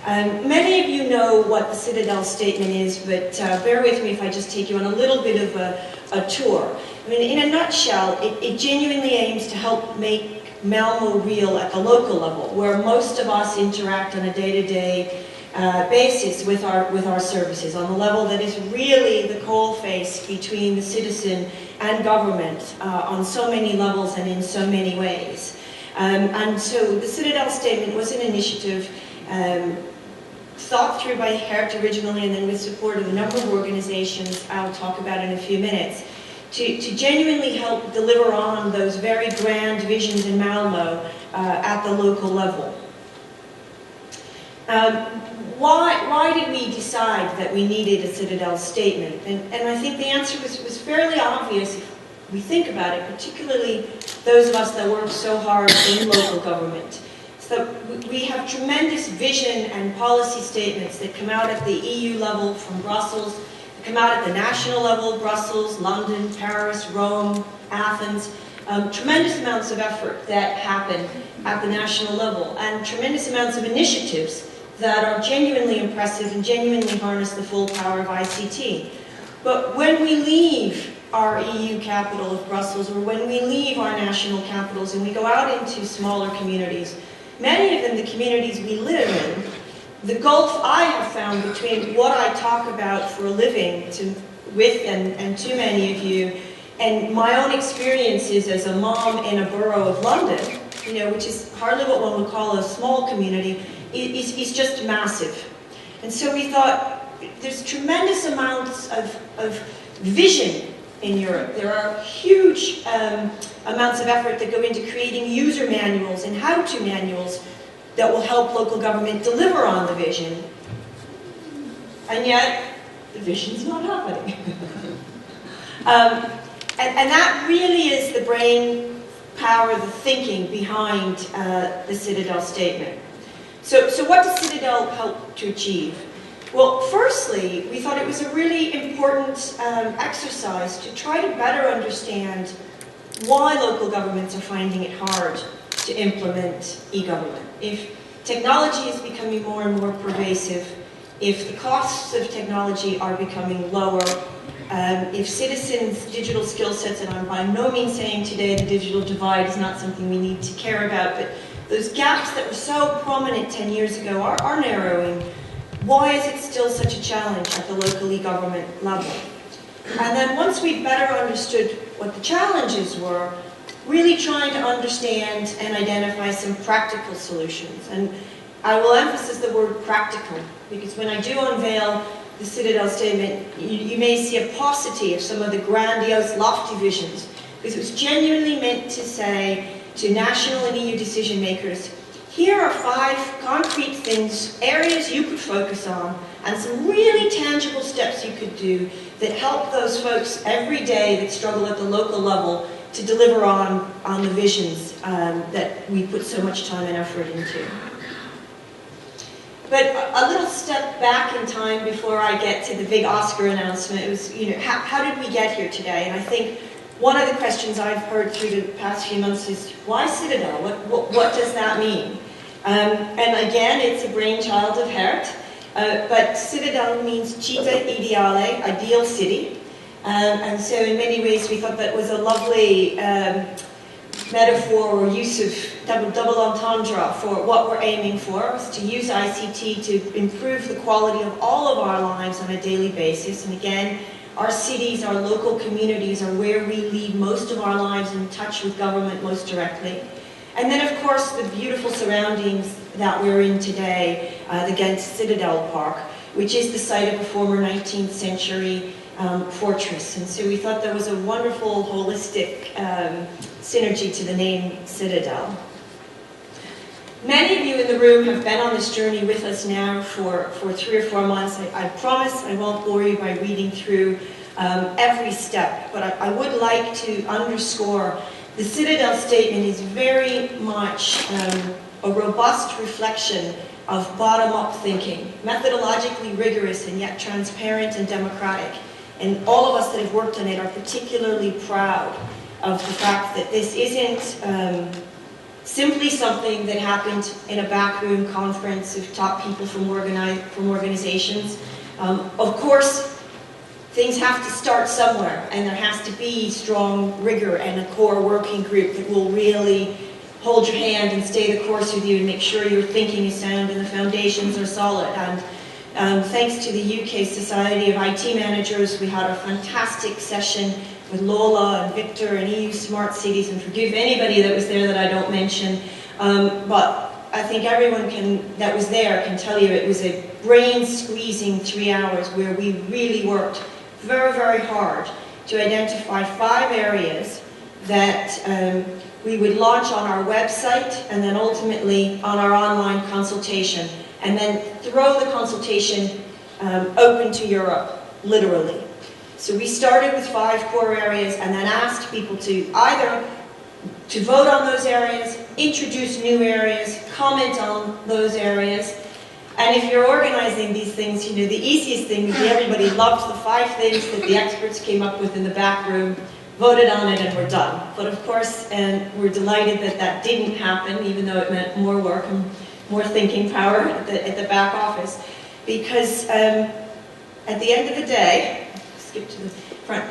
Many of you know what the Citadel statement is, but bear with me if I just take you on a little bit of a tour. I mean, in a nutshell, it genuinely aims to help make Malmo real at the local level, where most of us interact on a day-to-day basis with our services, on the level that is really the coalface between the citizen and government on so many levels and in so many ways. And so the Citadel statement was an initiative thought through by HERT originally, and then with support of a number of organizations I'll talk about in a few minutes, to genuinely help deliver on those very grand visions in Malmo at the local level. Why did we decide that we needed a Citadel statement? And I think the answer was fairly obvious if we think about it, particularly those of us that work so hard in local government. So we have tremendous vision and policy statements that come out at the EU level from Brussels, that come out at the national level, Brussels, London, Paris, Rome, Athens. Tremendous amounts of effort that happen at the national level, and tremendous amounts of initiatives that are genuinely impressive and genuinely harness the full power of ICT. But when we leave our EU capital of Brussels, or when we leave our national capitals and we go out into smaller communities, many of them the communities we live in, the gulf I have found between what I talk about for a living with and to many of you, and my own experiences as a mom in a borough of London, which is hardly what one would call a small community, is just massive. And so we thought there's tremendous amounts of vision in Europe. There are huge amounts of effort that go into creating user manuals and how-to manuals that will help local government deliver on the vision. And yet, the vision's not happening. And that really is the brain power, the thinking behind the Citadel statement. So what does Citadel help to achieve? Well, firstly, we thought it was a really important exercise to try to better understand why local governments are finding it hard to implement e-government. If technology is becoming more and more pervasive, if the costs of technology are becoming lower, if citizens' digital skill sets, and I'm by no means saying today the digital divide is not something we need to care about, but those gaps that were so prominent 10 years ago are narrowing. Why is it still such a challenge at the local e-government level? And then once we better understood what the challenges were, really trying to understand and identify some practical solutions. And I will emphasize the word practical, because when I do unveil the Citadel statement, you may see a paucity of some of the grandiose, lofty visions, because it was genuinely meant to say to national and EU decision makers, here are 5 concrete things, areas you could focus on, and some really tangible steps you could do that help those folks every day that struggle at the local level to deliver on the visions that we put so much time and effort into. But a little step back in time before I get to the big Oscar announcement, it was, how did we get here today? And I think one of the questions I've heard through the past few months is, why Citadel? What does that mean? And again, it's a brainchild of HERT, but Citadel means Città Ideale, ideal city. And so in many ways we thought that was a lovely metaphor or use of double entendre for what we're aiming for, is to use ICT to improve the quality of all of our lives on a daily basis. And again, our cities, our local communities are where we lead most of our lives in touch with government most directly. And then, of course, the beautiful surroundings that we're in today, the Ghent Citadel Park, which is the site of a former 19th century fortress. And so we thought there was a wonderful, holistic synergy to the name Citadel. Many of you in the room have been on this journey with us now for 3 or 4 months. I promise I won't bore you by reading through every step, but I would like to underscore the Citadel statement is very much a robust reflection of bottom-up thinking, methodologically rigorous and yet transparent and democratic. And all of us that have worked on it are particularly proud of the fact that this isn't simply something that happened in a backroom conference of top people from organizations. Of course, things have to start somewhere, and there has to be strong rigor and a core working group that will really hold your hand and stay the course with you and make sure your thinking is sound and the foundations are solid. And thanks to the UK Society of IT Managers, we had a fantastic session with Lola and Victor and EU Smart Cities, and forgive anybody that was there that I don't mention, but I think everyone that was there can tell you it was a brain-squeezing 3 hours where we really worked very, very hard to identify 5 areas that we would launch on our website and then ultimately on our online consultation, and then throw the consultation open to Europe, literally. So we started with 5 core areas and then asked people to either to vote on those areas, introduce new areas, comment on those areas. And if you're organizing these things, you know, the easiest thing would be everybody loved the 5 things that the experts came up with in the back room, voted on it, and we're done. But of course, we're delighted that that didn't happen, even though it meant more work and more thinking power at the back office. Because at the end of the day, skip to the front,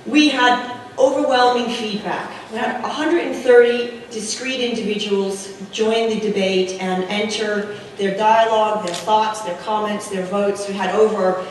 we had overwhelming feedback. We had 130 discrete individuals join the debate and enter their dialogue, their thoughts, their comments, their votes. We had over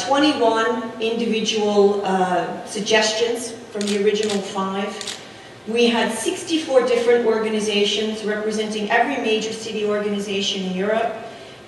21 individual suggestions from the original 5. We had 64 different organizations representing every major city organization in Europe.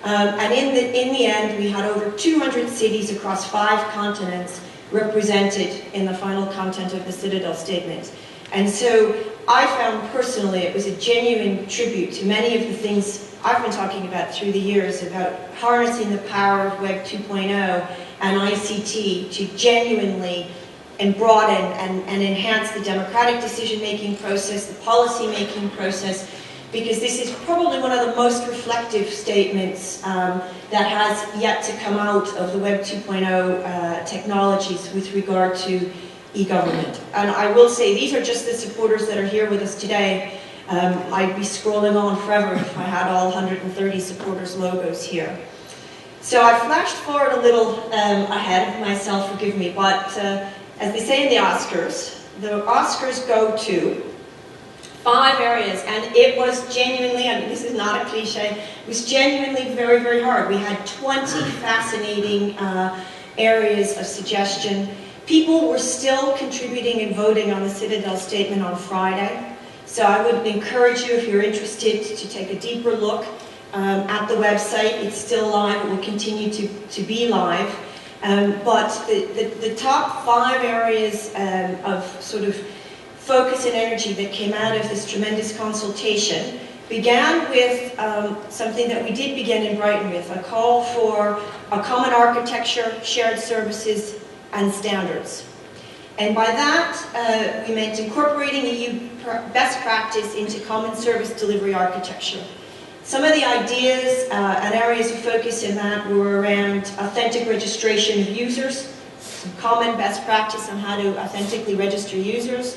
And in the end, we had over 200 cities across 5 continents represented in the final content of the Citadel statement. And so I found personally it was a genuine tribute to many of the things I've been talking about through the years about harnessing the power of Web 2.0 and ICT to genuinely and broaden and enhance the democratic decision-making process, the policy-making process, because this is probably one of the most reflective statements that has yet to come out of the Web 2.0 technologies with regard to e-government. And I will say, these are just the supporters that are here with us today. I'd be scrolling on forever if I had all 130 supporters' logos here. So I flashed forward a little ahead of myself, forgive me, but as they say in the Oscars go to 5 areas, and it was genuinely, I mean, this is not a cliche, it was genuinely very, very hard. We had 20 fascinating areas of suggestion. People were still contributing and voting on the Citadel statement on Friday. So I would encourage you, if you're interested, to take a deeper look at the website. It's still live, it will continue to be live. But the top 5 areas of sort of focus and energy that came out of this tremendous consultation began with something that we did begin in Brighton with, a call for a common architecture, shared services, and standards. And by that, we meant incorporating EU best practice into common service delivery architecture. Some of the ideas and areas of focus in that were around authentic registration of users, some common best practice on how to authentically register users,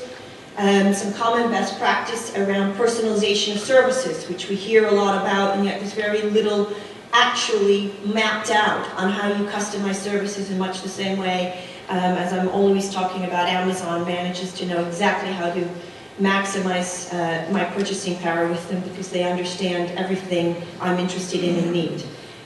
some common best practice around personalization of services, which we hear a lot about, and yet there's very little actually mapped out on how you customize services in much the same way as I'm always talking about. Amazon manages to know exactly how to maximize my purchasing power with them because they understand everything I'm interested in and need.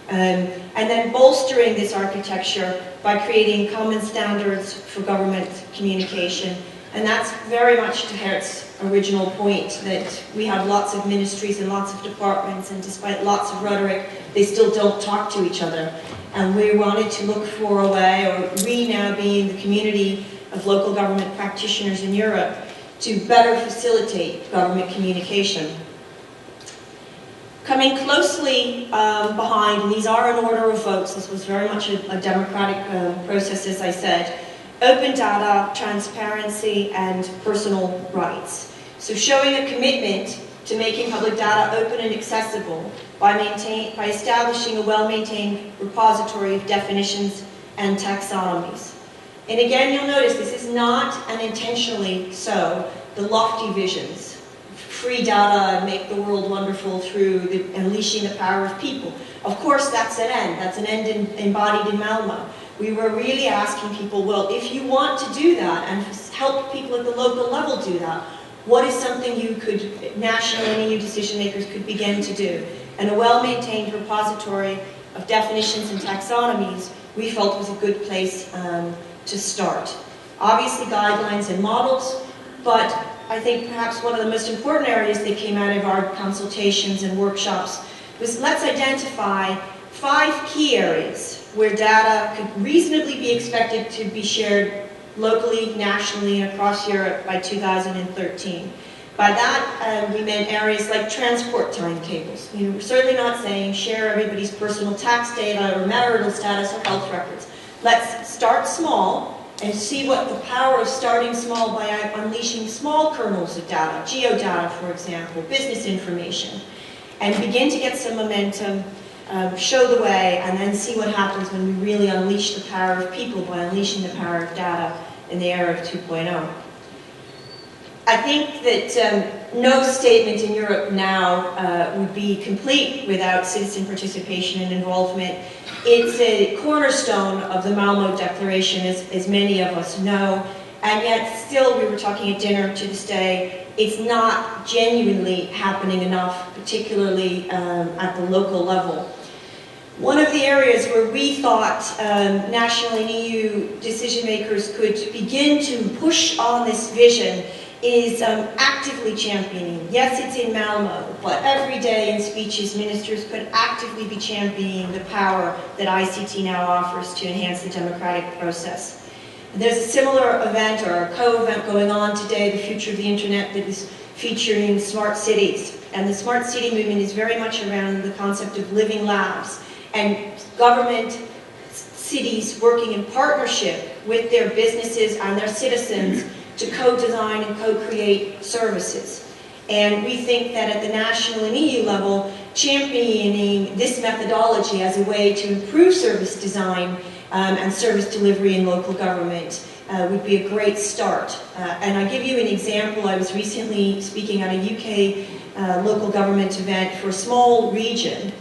And then bolstering this architecture by creating common standards for government communication. And that's very much to Hert's original point, that we have lots of ministries and lots of departments, and despite lots of rhetoric, they still don't talk to each other. And we wanted to look for a way, or we now being the community of local government practitioners in Europe, to better facilitate government communication. Coming closely behind, and these are in order of votes, this was very much a democratic process, as I said, open data, transparency, and personal rights. So showing a commitment to making public data open and accessible by establishing a well-maintained repository of definitions and taxonomies. And again, you'll notice this is not, and intentionally so, the lofty visions. free data and make the world wonderful through unleashing the power of people. Of course, that's an end. That's an end embodied in Malmo. We were really asking people, well, if you want to do that and help people at the local level do that, what is something you could, national and EU decision makers could begin to do? And a well-maintained repository of definitions and taxonomies we felt was a good place to start. Obviously guidelines and models, but I think perhaps one of the most important areas that came out of our consultations and workshops was let's identify 5 key areas where data could reasonably be expected to be shared locally, nationally, and across Europe by 2013. By that, we meant areas like transport timetables. You know, we're certainly not saying share everybody's personal tax data or marital status or health records. Let's start small and see what the power of starting small by unleashing small kernels of data, geodata, for example, business information, and begin to get some momentum, show the way, and then see what happens when we really unleash the power of people by unleashing the power of data in the era of 2.0. I think that no statement in Europe now would be complete without citizen participation and involvement. It's a cornerstone of the Malmo Declaration, as many of us know, and yet still, we were talking at dinner to this day, it's not genuinely happening enough, particularly at the local level. One of the areas where we thought national and EU decision makers could begin to push on this vision is actively championing. Yes, it's in Malmo, but every day in speeches, ministers could actively be championing the power that ICT now offers to enhance the democratic process. There's a similar event or a co-event going on today, the Future of the Internet, that is featuring smart cities. And the smart city movement is very much around the concept of living labs and government, cities working in partnership with their businesses and their citizens to co-design and co-create services. And we think that at the national and EU level, championing this methodology as a way to improve service design and service delivery in local government would be a great start. And I give you an example. I was recently speaking at a UK local government event for a small region.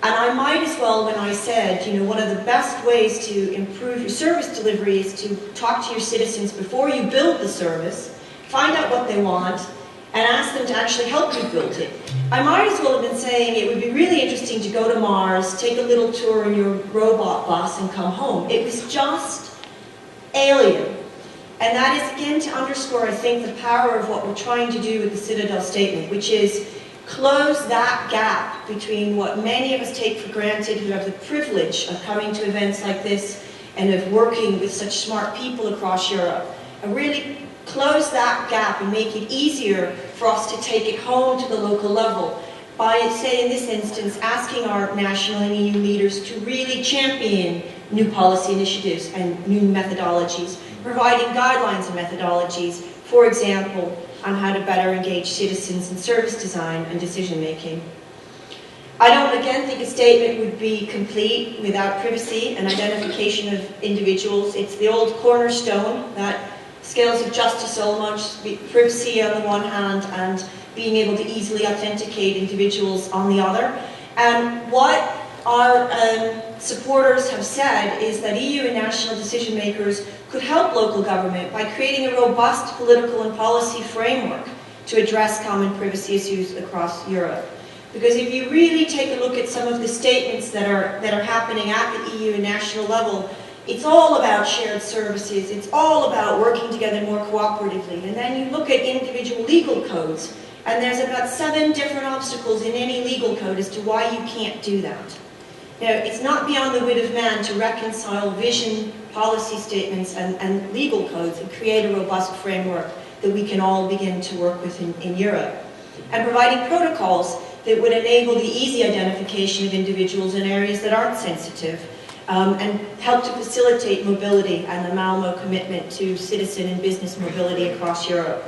And I might as well, when I said, you know, one of the best ways to improve your service delivery is to talk to your citizens before you build the service, find out what they want, and ask them to actually help you build it. I might as well have been saying it would be really interesting to go to Mars, take a little tour in your robot bus, and come home. It was just alien. And that is, again, to underscore, I think, the power of what we're trying to do with the Citadel Statement, which is close that gap between what many of us take for granted who have the privilege of coming to events like this and of working with such smart people across Europe, and really close that gap and make it easier for us to take it home to the local level by, say in this instance, asking our national and EU leaders to really champion new policy initiatives and new methodologies, providing guidelines and methodologies, for example, on how to better engage citizens in service design and decision making. I don't, again, think a statement would be complete without privacy and identification of individuals. It's the old cornerstone, that scales of justice so much, privacy on the one hand and being able to easily authenticate individuals on the other. And what our supporters have said is that EU and national decision makers could help local government by creating a robust political and policy framework to address common privacy issues across Europe. Because if you really take a look at some of the statements that are happening at the EU and national level, it's all about shared services, it's all about working together more cooperatively. And then you look at individual legal codes, and there's about 7 different obstacles in any legal code as to why you can't do that. Now, it's not beyond the wit of man to reconcile vision, policy statements, and legal codes and create a robust framework that we can all begin to work with in Europe. And providing protocols that would enable the easy identification of individuals in areas that aren't sensitive, and help to facilitate mobility and the Malmo commitment to citizen and business mobility across Europe.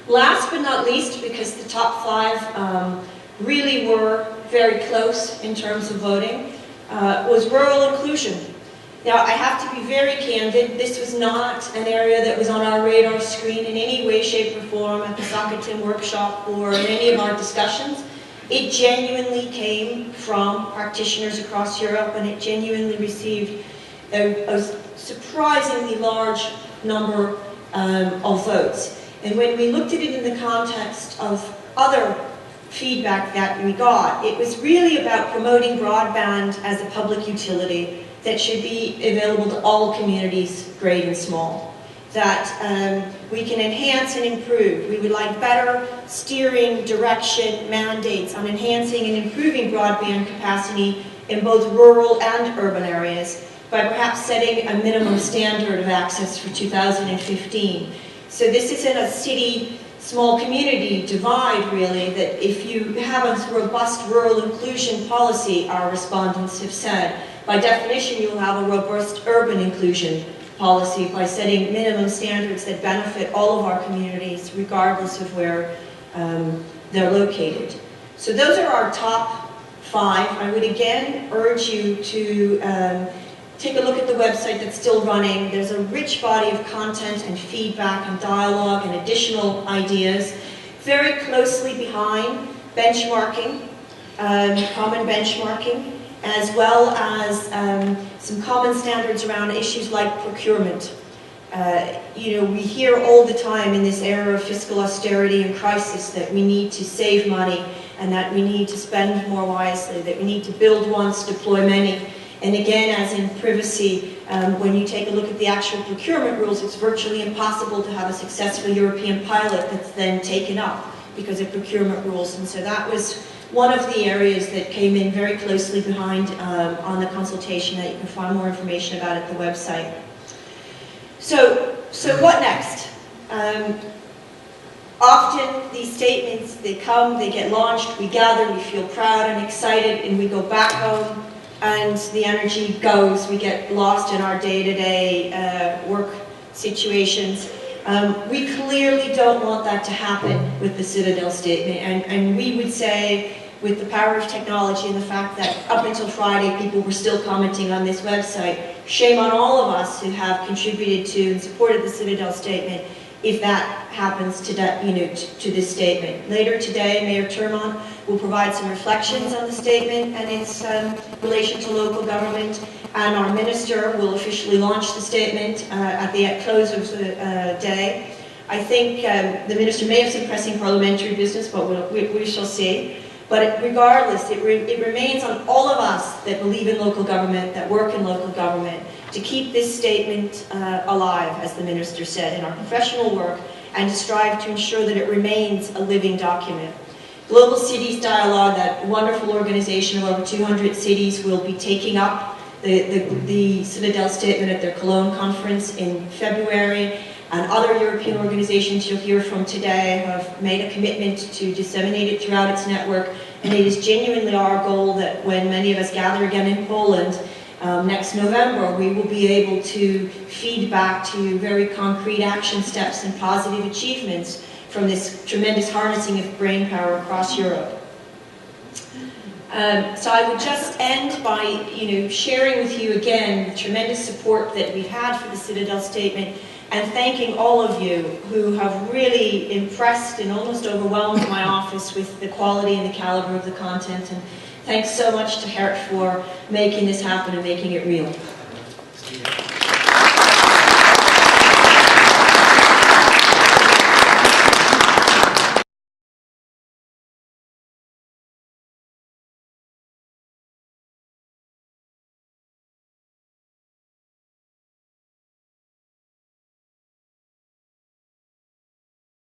Last but not least, because the top 5 really were very close in terms of voting, was rural inclusion. Now, I have to be very candid, this was not an area that was on our radar screen in any way, shape, or form at the Sockington workshop or in any of our discussions. It genuinely came from practitioners across Europe, and it genuinely received a surprisingly large number of votes. And when we looked at it in the context of other feedback that we got, it was really about promoting broadband as a public utility that should be available to all communities, great and small. That we can enhance and improve. We would like better steering, direction, mandates on enhancing and improving broadband capacity in both rural and urban areas by perhaps setting a minimum standard of access for 2015. So this isn't a city, small community divide, really, that if you have a robust rural inclusion policy, our respondents have said, by definition you will have a robust urban inclusion policy by setting minimum standards that benefit all of our communities, regardless of where they're located. So those are our top 5. I would again urge you to take a look at the website that's still running. There's a rich body of content and feedback and dialogue and additional ideas, very closely behind benchmarking, common benchmarking, as well as some common standards around issues like procurement. You know, we hear all the time in this era of fiscal austerity and crisis that we need to save money and that we need to spend more wisely, that we need to build once, deploy many. And again, as in privacy, when you take a look at the actual procurement rules, it's virtually impossible to have a successful European pilot that's then taken up because of procurement rules. And so that was one of the areas that came in very closely behind on the consultation that you can find more information about at the website. So what next? Often these statements, they come, they get launched, we gather, we feel proud and excited, and we go back home, and the energy goes. We get lost in our day-to-day work situations. We clearly don't want that to happen with the Citadel statement, and we would say, with the power of technology and the fact that up until Friday people were still commenting on this website, shame on all of us who have contributed to and supported the Citadel statement if that happens to this statement. Later today, Mayor Turmont will provide some reflections on the statement and its relation to local government, and our minister will officially launch the statement at the close of the day. I think the minister may have some pressing parliamentary business, but we shall see. But regardless, it remains on all of us that believe in local government, that work in local government, to keep this statement alive, as the minister said, in our professional work, and to strive to ensure that it remains a living document. Global Cities Dialogue, that wonderful organization of over 200 cities, will be taking up the Citadel statement at their Cologne conference in February. And other European organizations you'll hear from today have made a commitment to disseminate it throughout its network. And it is genuinely our goal that when many of us gather again in Poland next November, we will be able to feed back to very concrete action steps and positive achievements from this tremendous harnessing of brain power across Europe. So I would just end by sharing with you again the tremendous support that we've had for the Citadel statement, and thanking all of you who have really impressed and almost overwhelmed my office with the quality and the caliber of the content. And thanks so much to Hert for making this happen and making it real.